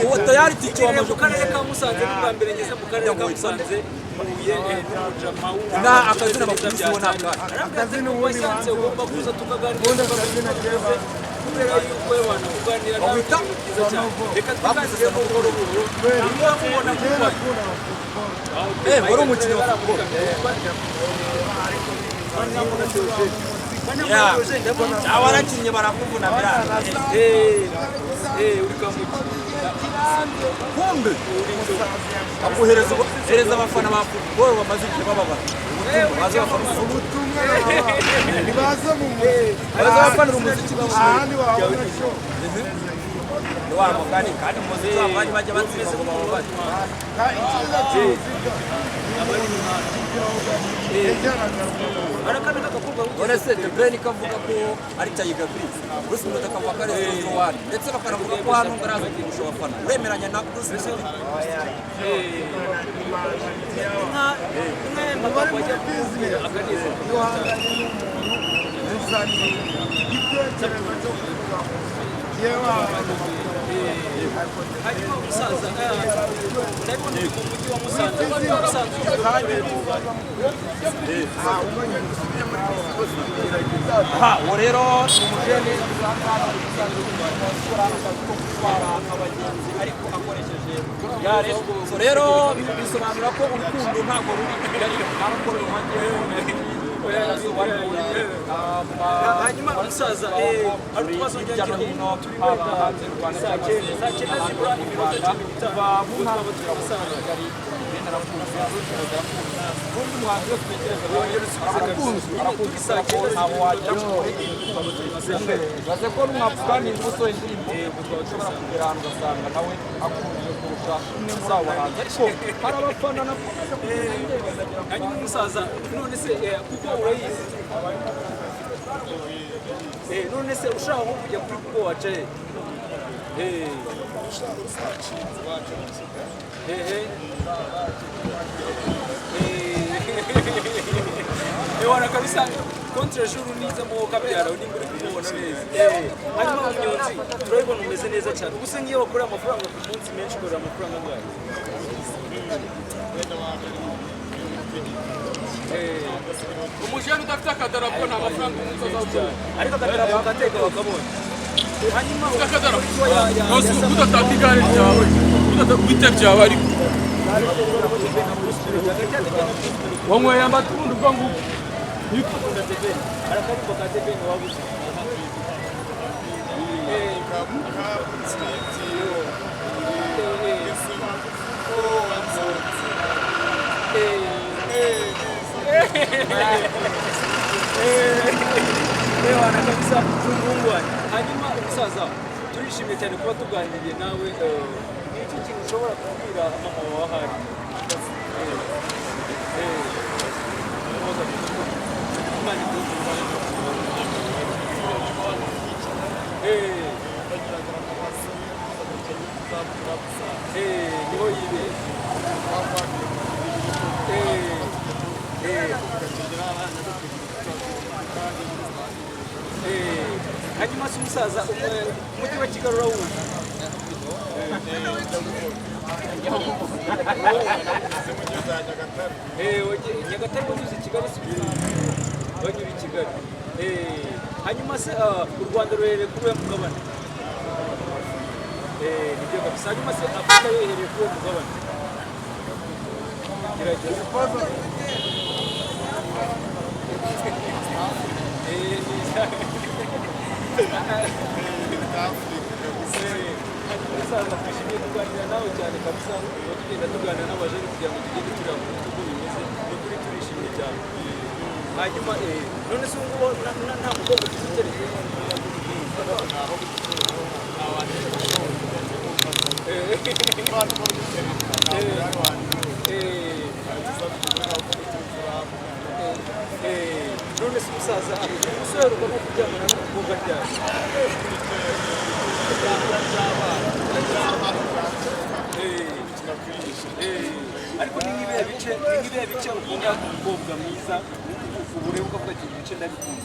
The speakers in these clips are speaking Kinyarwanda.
uwo tayari tiki wa mu karere ka Musanze n'ubwa mbere ngeze mu karere ka Musanze muye n'umujama na akazina bakubise wo ntabwo akazi n'ubundi wanze ugomba kuza tukaganira kubera yuko wana kuganira nawe byiza cyane reka tuganire mu buhoro buhoro niba mubona kuba wari umukino wa football abarakinnye barakuvuna biranga uri kamuki kumbe akohereza abafana ba football bamaze igihe bababara ubutumwa baza mu bazafana umuziki ahandi wabona cyo wa mugani kandi umuziki abandi bajya batsinze ngo bababare none se The Ben kavuga ko ari Tiger Breeze Bruce Melody akavuga ko ari Zoro ndetse bakanavuga ko hano ngaraza kurusha abafana uremeranya na Bruce Melody hanyuma umusaza ndabona mu mujyi wa Musanze uwo rero ni umujene abagenzi ariko akoresheje gare rero bisobanura ko urukundo ntabwo ruri ariko hanyuma umusaza hari utubazo njyagira hino saa cyenda zibura iminota 15 ko mwapfukani umusore indirimbo ushobora kugera ahantu ugasanga nawe akunze kurusha umwe muri abo bahanzi ariko hari abafana na hanyuma umusaza none se kuko urayizi none se ushaka nko kujya kuri kuko wacaye wana kabisa kontra juru niza mu kabyara uri muri kubona neza hanyuma umunyonzi turabona umeze neza cyane ubuse ngiye wakora amafaranga ku munsi menshi ukora amafaranga ngayo umujene udafite akadarapo nta mafaranga umunsi azawucyara ariko akadarapo kateka bakabona hanyuma akadarapo nose udatanga igare ryawe udatanga ryawe ariko wanyweye amatunda ubwo ngubu arakarimbo katebe ni wabuze wana kabisa tungungwa hanyuma umusaza turishimye cyane kuba tuganiriye nawe iki kintu ushobora kubwira mama wawe ahari niho yibe hanyuma se umusaza umujyi wa Kigali urawuzi Nyagatare wanyuze i Kigali si wanyura i Kigali hanyuma se u Rwanda ruherereye kuri uwo mugabane nibyo kabisa hanyuma se Afurika yohereye kuri uwo mugabane gerageza umusaza twishimiye kuganira nawe cyane kabisa tugenda tuganira n'abajene kugira ngo tugende tureba uko bimeze ni ukuri turishimye cyane hanyuma none se ubu nta mukobwa ufite utereye none se umusaza umusore ugomba kuryamana n'umukobwa ryari ariko ni nk'ibihe bice ukunda umukobwa mwiza ubureba ukavuga ati ibice ndabikunda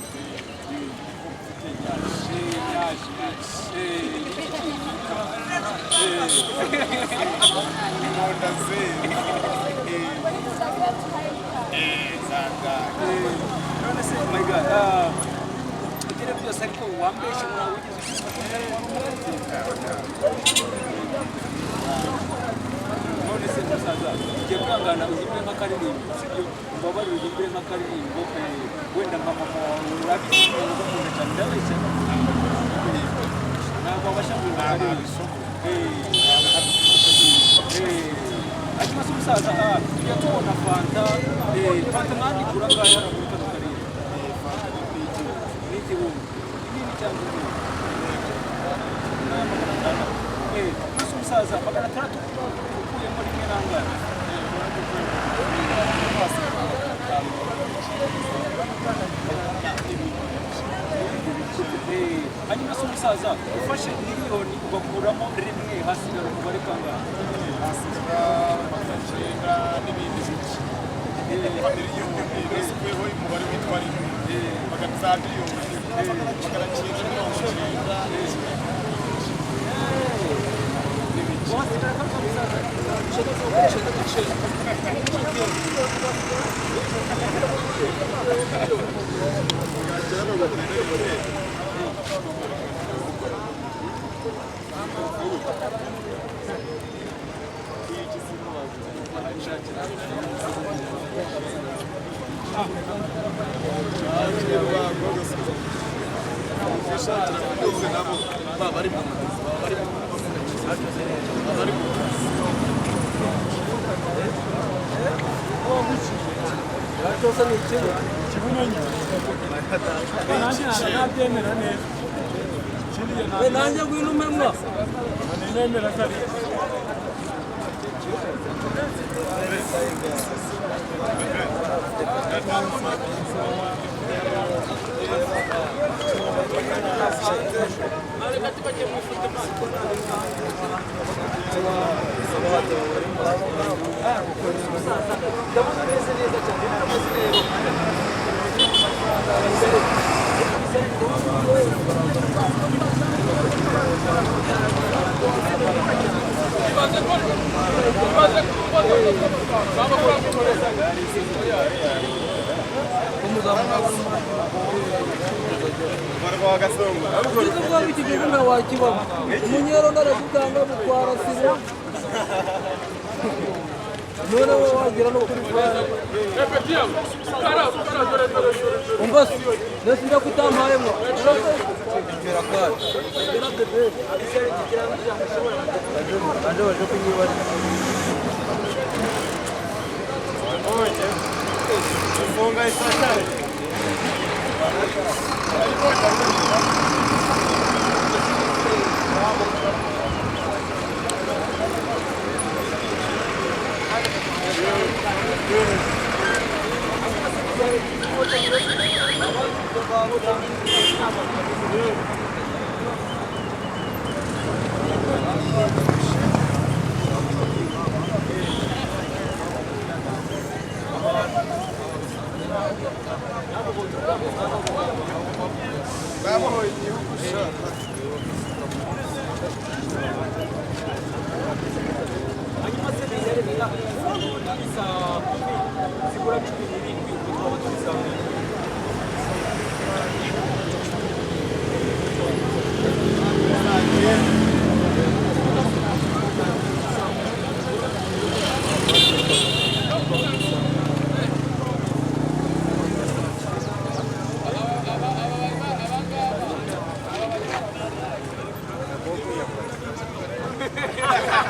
Good.